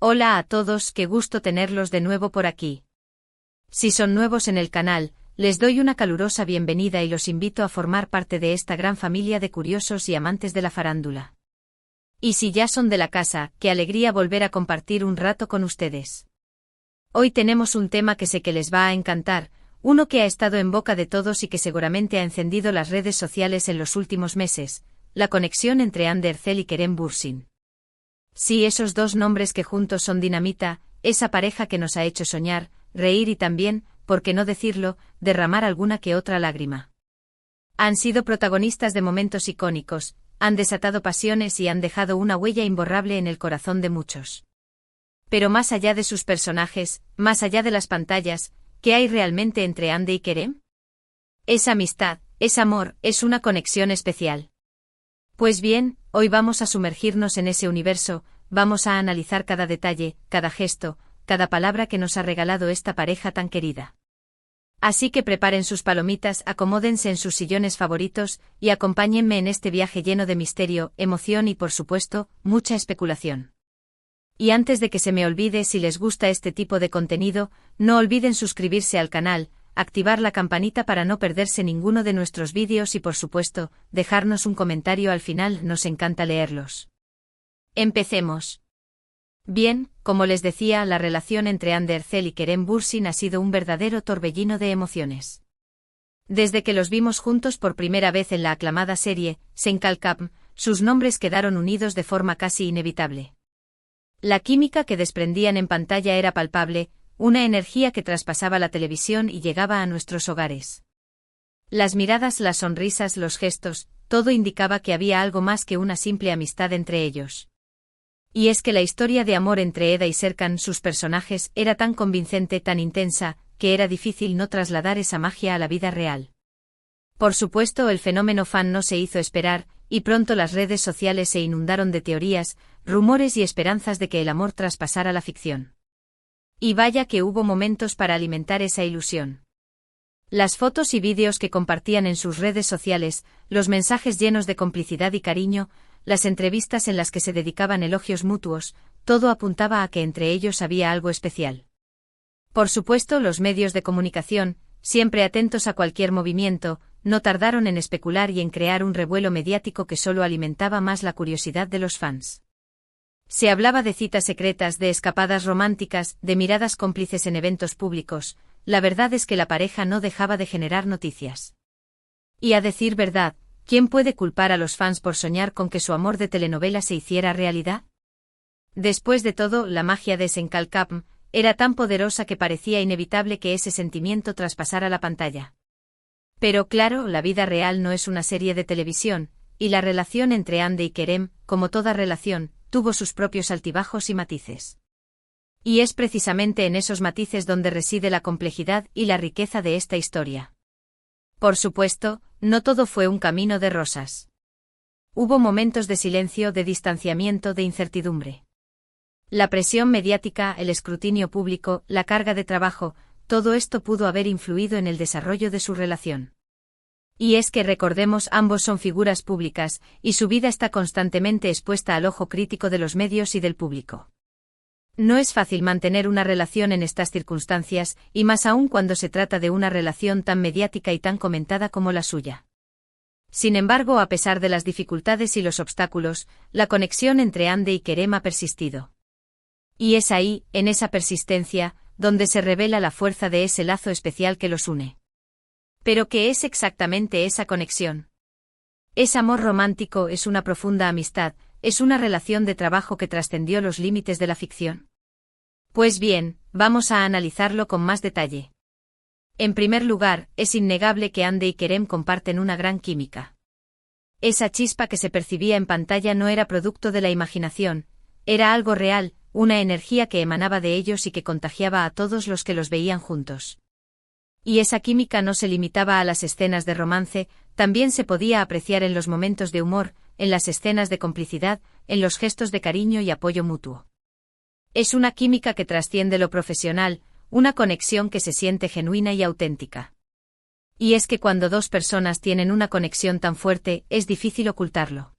Hola a todos, qué gusto tenerlos de nuevo por aquí. Si son nuevos en el canal, les doy una calurosa bienvenida y los invito a formar parte de esta gran familia de curiosos y amantes de la farándula. Y si ya son de la casa, qué alegría volver a compartir un rato con ustedes. Hoy tenemos un tema que sé que les va a encantar, uno que ha estado en boca de todos y que seguramente ha encendido las redes sociales en los últimos meses, la conexión entre Hande Erçel y Kerem Bürsin. Sí, esos dos nombres que juntos son dinamita, esa pareja que nos ha hecho soñar, reír y también, por qué no decirlo, derramar alguna que otra lágrima. Han sido protagonistas de momentos icónicos, han desatado pasiones y han dejado una huella imborrable en el corazón de muchos. Pero más allá de sus personajes, más allá de las pantallas, ¿qué hay realmente entre Hande y Kerem? Es amistad, es amor, es una conexión especial. Pues bien, hoy vamos a sumergirnos en ese universo, vamos a analizar cada detalle, cada gesto, cada palabra que nos ha regalado esta pareja tan querida. Así que preparen sus palomitas, acomódense en sus sillones favoritos, y acompáñenme en este viaje lleno de misterio, emoción y por supuesto, mucha especulación. Y antes de que se me olvide, si les gusta este tipo de contenido, no olviden suscribirse al canal, activar la campanita para no perderse ninguno de nuestros vídeos y por supuesto, dejarnos un comentario al final, nos encanta leerlos. Empecemos. Bien, como les decía, la relación entre Hande Erçel y Kerem Bürsin ha sido un verdadero torbellino de emociones. Desde que los vimos juntos por primera vez en la aclamada serie, Sen Kalkam, sus nombres quedaron unidos de forma casi inevitable. La química que desprendían en pantalla era palpable, una energía que traspasaba la televisión y llegaba a nuestros hogares. Las miradas, las sonrisas, los gestos, todo indicaba que había algo más que una simple amistad entre ellos. Y es que la historia de amor entre Eda y Serkan, sus personajes, era tan convincente, tan intensa, que era difícil no trasladar esa magia a la vida real. Por supuesto, el fenómeno fan no se hizo esperar, y pronto las redes sociales se inundaron de teorías, rumores y esperanzas de que el amor traspasara la ficción. Y vaya que hubo momentos para alimentar esa ilusión. Las fotos y vídeos que compartían en sus redes sociales, los mensajes llenos de complicidad y cariño, las entrevistas en las que se dedicaban elogios mutuos, todo apuntaba a que entre ellos había algo especial. Por supuesto, los medios de comunicación, siempre atentos a cualquier movimiento, no tardaron en especular y en crear un revuelo mediático que solo alimentaba más la curiosidad de los fans. Se hablaba de citas secretas, de escapadas románticas, de miradas cómplices en eventos públicos. La verdad es que la pareja no dejaba de generar noticias. Y a decir verdad, ¿quién puede culpar a los fans por soñar con que su amor de telenovela se hiciera realidad? Después de todo, la magia de Sen Kalkam era tan poderosa que parecía inevitable que ese sentimiento traspasara la pantalla. Pero claro, la vida real no es una serie de televisión, y la relación entre Hande y Kerem, como toda relación, tuvo sus propios altibajos y matices. Y es precisamente en esos matices donde reside la complejidad y la riqueza de esta historia. Por supuesto, no todo fue un camino de rosas. Hubo momentos de silencio, de distanciamiento, de incertidumbre. La presión mediática, el escrutinio público, la carga de trabajo, todo esto pudo haber influido en el desarrollo de su relación. Y es que recordemos, ambos son figuras públicas, y su vida está constantemente expuesta al ojo crítico de los medios y del público. No es fácil mantener una relación en estas circunstancias, y más aún cuando se trata de una relación tan mediática y tan comentada como la suya. Sin embargo, a pesar de las dificultades y los obstáculos, la conexión entre Hande y Kerem ha persistido. Y es ahí, en esa persistencia, donde se revela la fuerza de ese lazo especial que los une. ¿Pero qué es exactamente esa conexión? Es amor romántico, es una profunda amistad, es una relación de trabajo que trascendió los límites de la ficción. Pues bien, vamos a analizarlo con más detalle. En primer lugar, es innegable que Hande y Kerem comparten una gran química. Esa chispa que se percibía en pantalla no era producto de la imaginación, era algo real, una energía que emanaba de ellos y que contagiaba a todos los que los veían juntos. Y esa química no se limitaba a las escenas de romance, también se podía apreciar en los momentos de humor, en las escenas de complicidad, en los gestos de cariño y apoyo mutuo. Es una química que trasciende lo profesional, una conexión que se siente genuina y auténtica. Y es que cuando dos personas tienen una conexión tan fuerte, es difícil ocultarlo.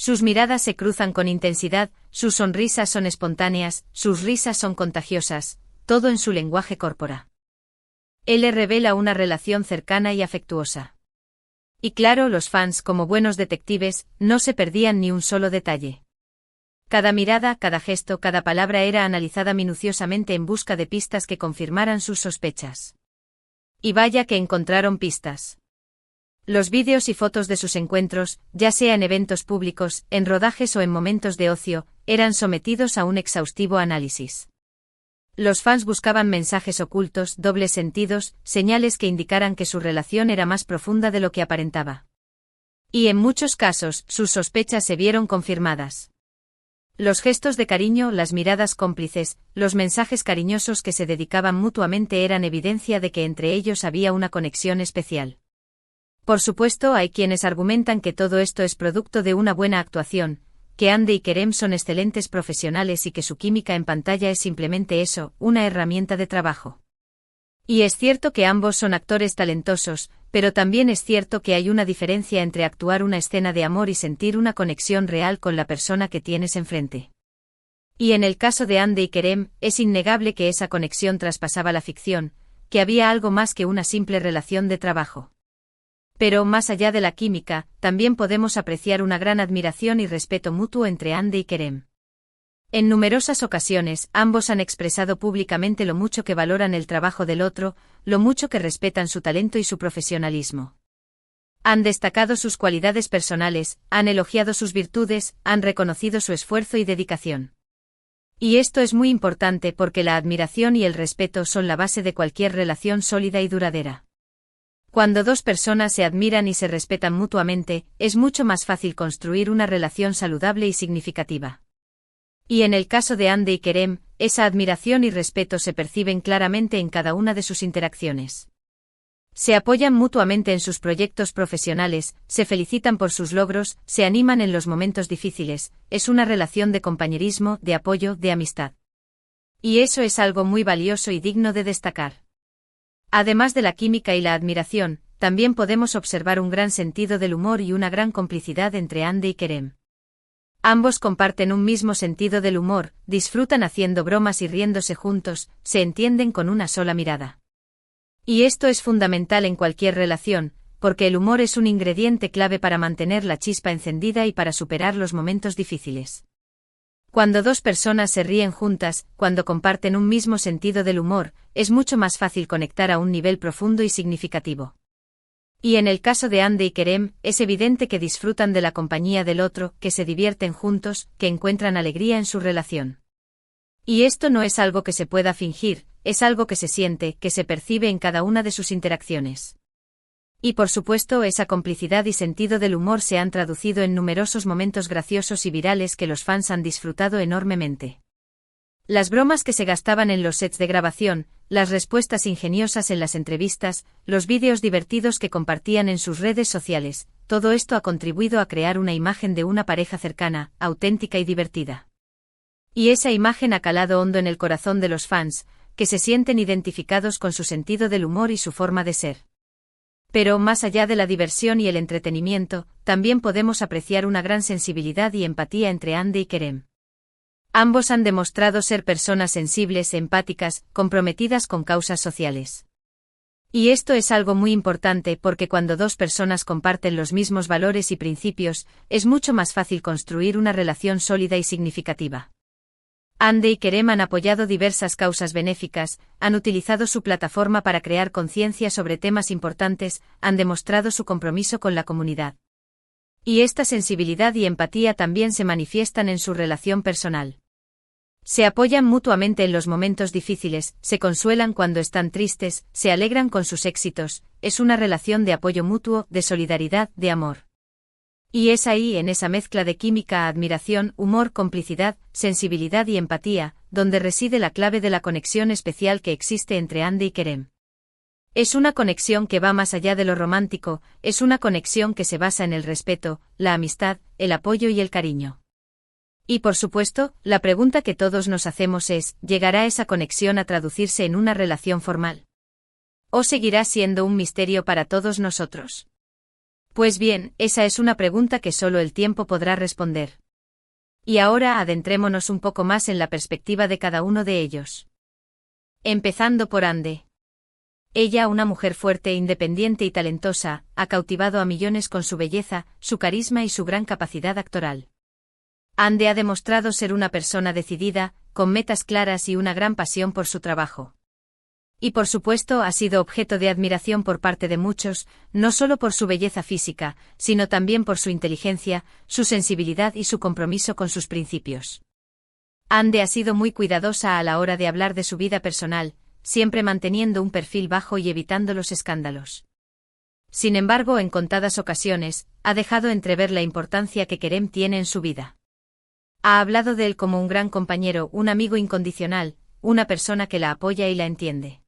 Sus miradas se cruzan con intensidad, sus sonrisas son espontáneas, sus risas son contagiosas, todo en su lenguaje corporal. Él le revela una relación cercana y afectuosa. Y claro, los fans, como buenos detectives, no se perdían ni un solo detalle. Cada mirada, cada gesto, cada palabra era analizada minuciosamente en busca de pistas que confirmaran sus sospechas. Y vaya que encontraron pistas. Los vídeos y fotos de sus encuentros, ya sea en eventos públicos, en rodajes o en momentos de ocio, eran sometidos a un exhaustivo análisis. Los fans buscaban mensajes ocultos, dobles sentidos, señales que indicaran que su relación era más profunda de lo que aparentaba. Y en muchos casos, sus sospechas se vieron confirmadas. Los gestos de cariño, las miradas cómplices, los mensajes cariñosos que se dedicaban mutuamente eran evidencia de que entre ellos había una conexión especial. Por supuesto, hay quienes argumentan que todo esto es producto de una buena actuación, que Andy y Kerem son excelentes profesionales y que su química en pantalla es simplemente eso, una herramienta de trabajo. Y es cierto que ambos son actores talentosos, pero también es cierto que hay una diferencia entre actuar una escena de amor y sentir una conexión real con la persona que tienes enfrente. Y en el caso de Andy y Kerem, es innegable que esa conexión traspasaba la ficción, que había algo más que una simple relación de trabajo. Pero más allá de la química, también podemos apreciar una gran admiración y respeto mutuo entre Andy y Kerem. En numerosas ocasiones, ambos han expresado públicamente lo mucho que valoran el trabajo del otro, lo mucho que respetan su talento y su profesionalismo. Han destacado sus cualidades personales, han elogiado sus virtudes, han reconocido su esfuerzo y dedicación. Y esto es muy importante porque la admiración y el respeto son la base de cualquier relación sólida y duradera. Cuando dos personas se admiran y se respetan mutuamente, es mucho más fácil construir una relación saludable y significativa. Y en el caso de Andy y Kerem, esa admiración y respeto se perciben claramente en cada una de sus interacciones. Se apoyan mutuamente en sus proyectos profesionales, se felicitan por sus logros, se animan en los momentos difíciles, es una relación de compañerismo, de apoyo, de amistad. Y eso es algo muy valioso y digno de destacar. Además de la química y la admiración, también podemos observar un gran sentido del humor y una gran complicidad entre Andy y Kerem. Ambos comparten un mismo sentido del humor, disfrutan haciendo bromas y riéndose juntos, se entienden con una sola mirada. Y esto es fundamental en cualquier relación, porque el humor es un ingrediente clave para mantener la chispa encendida y para superar los momentos difíciles. Cuando dos personas se ríen juntas, cuando comparten un mismo sentido del humor, es mucho más fácil conectar a un nivel profundo y significativo. Y en el caso de Andy y Kerem, es evidente que disfrutan de la compañía del otro, que se divierten juntos, que encuentran alegría en su relación. Y esto no es algo que se pueda fingir, es algo que se siente, que se percibe en cada una de sus interacciones. Y por supuesto, esa complicidad y sentido del humor se han traducido en numerosos momentos graciosos y virales que los fans han disfrutado enormemente. Las bromas que se gastaban en los sets de grabación, las respuestas ingeniosas en las entrevistas, los vídeos divertidos que compartían en sus redes sociales, todo esto ha contribuido a crear una imagen de una pareja cercana, auténtica y divertida. Y esa imagen ha calado hondo en el corazón de los fans, que se sienten identificados con su sentido del humor y su forma de ser. Pero más allá de la diversión y el entretenimiento, también podemos apreciar una gran sensibilidad y empatía entre Andy y Kerem. Ambos han demostrado ser personas sensibles, empáticas, comprometidas con causas sociales. Y esto es algo muy importante porque cuando dos personas comparten los mismos valores y principios, es mucho más fácil construir una relación sólida y significativa. Andy y Kerem han apoyado diversas causas benéficas, han utilizado su plataforma para crear conciencia sobre temas importantes, han demostrado su compromiso con la comunidad. Y esta sensibilidad y empatía también se manifiestan en su relación personal. Se apoyan mutuamente en los momentos difíciles, se consuelan cuando están tristes, se alegran con sus éxitos, es una relación de apoyo mutuo, de solidaridad, de amor. Y es ahí, en esa mezcla de química, admiración, humor, complicidad, sensibilidad y empatía, donde reside la clave de la conexión especial que existe entre Andy y Kerem. Es una conexión que va más allá de lo romántico, es una conexión que se basa en el respeto, la amistad, el apoyo y el cariño. Y por supuesto, la pregunta que todos nos hacemos es, ¿llegará esa conexión a traducirse en una relación formal? ¿O seguirá siendo un misterio para todos nosotros? Pues bien, esa es una pregunta que solo el tiempo podrá responder. Y ahora adentrémonos un poco más en la perspectiva de cada uno de ellos. Empezando por Ande. Ella, una mujer fuerte, independiente y talentosa, ha cautivado a millones con su belleza, su carisma y su gran capacidad actoral. Ande ha demostrado ser una persona decidida, con metas claras y una gran pasión por su trabajo. Y por supuesto ha sido objeto de admiración por parte de muchos, no solo por su belleza física, sino también por su inteligencia, su sensibilidad y su compromiso con sus principios. Ande ha sido muy cuidadosa a la hora de hablar de su vida personal, siempre manteniendo un perfil bajo y evitando los escándalos. Sin embargo, en contadas ocasiones, ha dejado entrever la importancia que Kerem tiene en su vida. Ha hablado de él como un gran compañero, un amigo incondicional, una persona que la apoya y la entiende.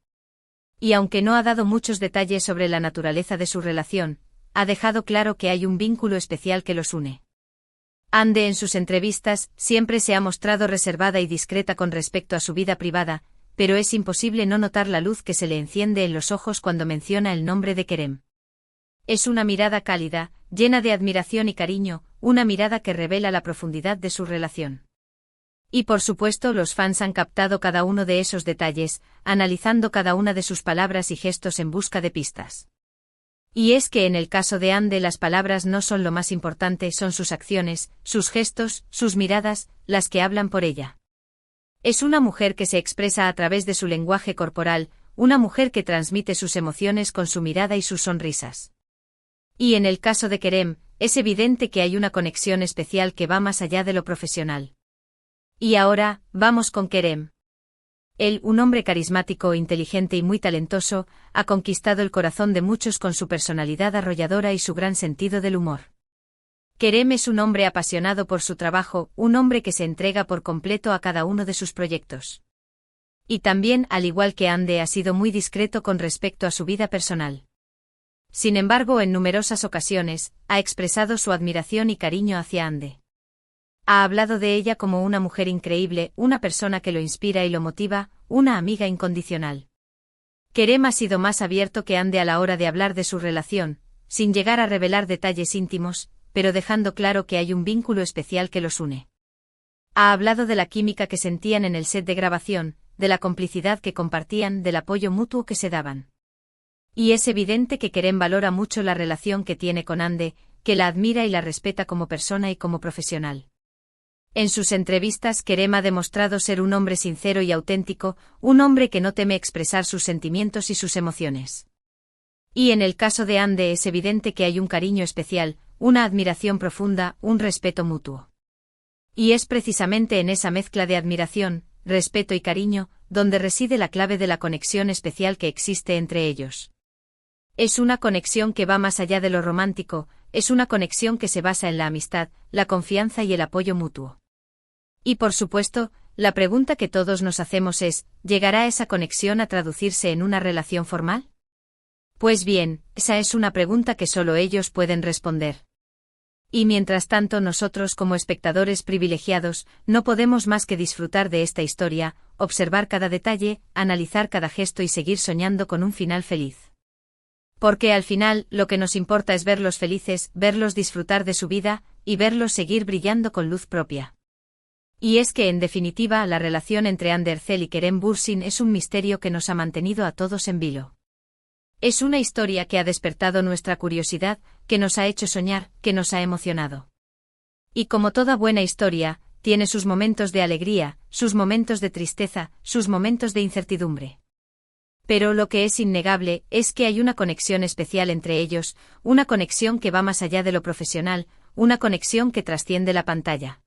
Y aunque no ha dado muchos detalles sobre la naturaleza de su relación, ha dejado claro que hay un vínculo especial que los une. Ande en sus entrevistas siempre se ha mostrado reservada y discreta con respecto a su vida privada, pero es imposible no notar la luz que se le enciende en los ojos cuando menciona el nombre de Kerem. Es una mirada cálida, llena de admiración y cariño, una mirada que revela la profundidad de su relación. Y por supuesto los fans han captado cada uno de esos detalles, analizando cada una de sus palabras y gestos en busca de pistas. Y es que en el caso de Ande las palabras no son lo más importante, son sus acciones, sus gestos, sus miradas, las que hablan por ella. Es una mujer que se expresa a través de su lenguaje corporal, una mujer que transmite sus emociones con su mirada y sus sonrisas. Y en el caso de Kerem, es evidente que hay una conexión especial que va más allá de lo profesional. Y ahora, vamos con Kerem. Él, un hombre carismático, inteligente y muy talentoso, ha conquistado el corazón de muchos con su personalidad arrolladora y su gran sentido del humor. Kerem es un hombre apasionado por su trabajo, un hombre que se entrega por completo a cada uno de sus proyectos. Y también, al igual que Ande, ha sido muy discreto con respecto a su vida personal. Sin embargo, en numerosas ocasiones, ha expresado su admiración y cariño hacia Ande. Ha hablado de ella como una mujer increíble, una persona que lo inspira y lo motiva, una amiga incondicional. Kerem ha sido más abierto que Ande a la hora de hablar de su relación, sin llegar a revelar detalles íntimos, pero dejando claro que hay un vínculo especial que los une. Ha hablado de la química que sentían en el set de grabación, de la complicidad que compartían, del apoyo mutuo que se daban. Y es evidente que Kerem valora mucho la relación que tiene con Ande, que la admira y la respeta como persona y como profesional. En sus entrevistas Kerem ha demostrado ser un hombre sincero y auténtico, un hombre que no teme expresar sus sentimientos y sus emociones. Y en el caso de Ande es evidente que hay un cariño especial, una admiración profunda, un respeto mutuo. Y es precisamente en esa mezcla de admiración, respeto y cariño, donde reside la clave de la conexión especial que existe entre ellos. Es una conexión que va más allá de lo romántico, es una conexión que se basa en la amistad, la confianza y el apoyo mutuo. Y por supuesto, la pregunta que todos nos hacemos es, ¿llegará esa conexión a traducirse en una relación formal? Pues bien, esa es una pregunta que solo ellos pueden responder. Y mientras tanto nosotros como espectadores privilegiados, no podemos más que disfrutar de esta historia, observar cada detalle, analizar cada gesto y seguir soñando con un final feliz. Porque al final, lo que nos importa es verlos felices, verlos disfrutar de su vida, y verlos seguir brillando con luz propia. Y es que en definitiva la relación entre Ande Erçel y Kerem Bürsin es un misterio que nos ha mantenido a todos en vilo. Es una historia que ha despertado nuestra curiosidad, que nos ha hecho soñar, que nos ha emocionado. Y como toda buena historia, tiene sus momentos de alegría, sus momentos de tristeza, sus momentos de incertidumbre. Pero lo que es innegable es que hay una conexión especial entre ellos, una conexión que va más allá de lo profesional, una conexión que trasciende la pantalla.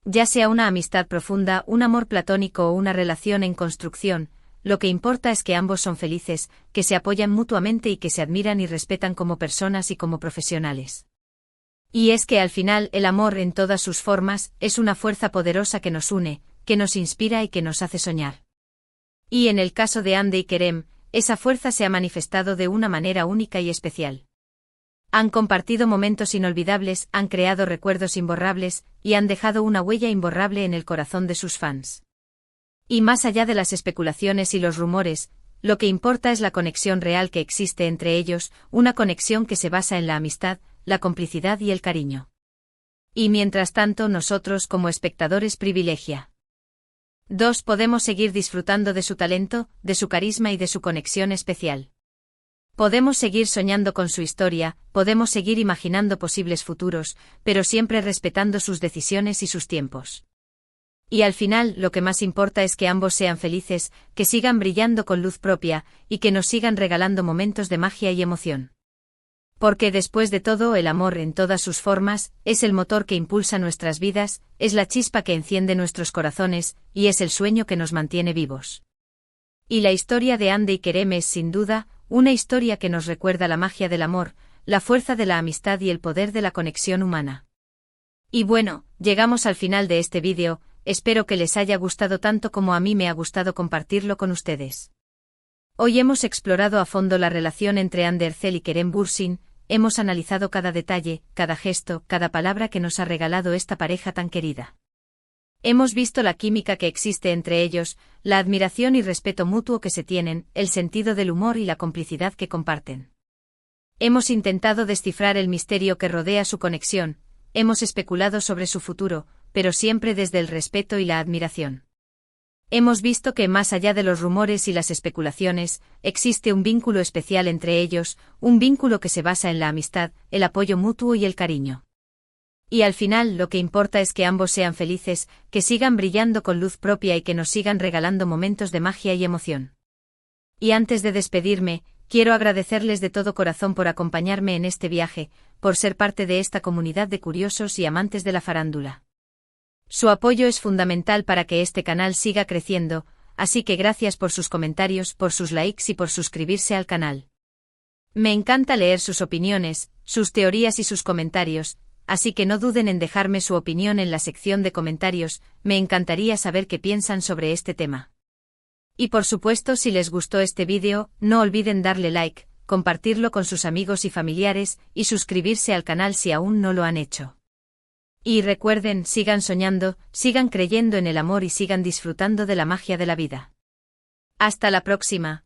Ya sea una amistad profunda, un amor platónico o una relación en construcción, lo que importa es que ambos son felices, que se apoyan mutuamente y que se admiran y respetan como personas y como profesionales. Y es que al final el amor en todas sus formas es una fuerza poderosa que nos une, que nos inspira y que nos hace soñar. Y en el caso de Ande y Kerem, esa fuerza se ha manifestado de una manera única y especial. Han compartido momentos inolvidables, han creado recuerdos imborrables, y han dejado una huella imborrable en el corazón de sus fans. Y más allá de las especulaciones y los rumores, lo que importa es la conexión real que existe entre ellos, una conexión que se basa en la amistad, la complicidad y el cariño. Y mientras tanto nosotros como espectadores privilegia. 2. Podemos seguir disfrutando de su talento, de su carisma y de su conexión especial. Podemos seguir soñando con su historia, podemos seguir imaginando posibles futuros, pero siempre respetando sus decisiones y sus tiempos. Y al final, lo que más importa es que ambos sean felices, que sigan brillando con luz propia, y que nos sigan regalando momentos de magia y emoción. Porque después de todo, el amor en todas sus formas, es el motor que impulsa nuestras vidas, es la chispa que enciende nuestros corazones, y es el sueño que nos mantiene vivos. Y la historia de Ande y Kerem es, sin duda, una historia que nos recuerda la magia del amor, la fuerza de la amistad y el poder de la conexión humana. Y bueno, llegamos al final de este vídeo, espero que les haya gustado tanto como a mí me ha gustado compartirlo con ustedes. Hoy hemos explorado a fondo la relación entre Hande Erçel y Kerem Bürsin, hemos analizado cada detalle, cada gesto, cada palabra que nos ha regalado esta pareja tan querida. Hemos visto la química que existe entre ellos, la admiración y respeto mutuo que se tienen, el sentido del humor y la complicidad que comparten. Hemos intentado descifrar el misterio que rodea su conexión, hemos especulado sobre su futuro, pero siempre desde el respeto y la admiración. Hemos visto que más allá de los rumores y las especulaciones, existe un vínculo especial entre ellos, un vínculo que se basa en la amistad, el apoyo mutuo y el cariño. Y al final lo que importa es que ambos sean felices, que sigan brillando con luz propia y que nos sigan regalando momentos de magia y emoción. Y antes de despedirme, quiero agradecerles de todo corazón por acompañarme en este viaje, por ser parte de esta comunidad de curiosos y amantes de la farándula. Su apoyo es fundamental para que este canal siga creciendo, así que gracias por sus comentarios, por sus likes y por suscribirse al canal. Me encanta leer sus opiniones, sus teorías y sus comentarios, así que no duden en dejarme su opinión en la sección de comentarios, me encantaría saber qué piensan sobre este tema. Y por supuesto, si les gustó este vídeo, no olviden darle like, compartirlo con sus amigos y familiares, y suscribirse al canal si aún no lo han hecho. Y recuerden, sigan soñando, sigan creyendo en el amor y sigan disfrutando de la magia de la vida. Hasta la próxima.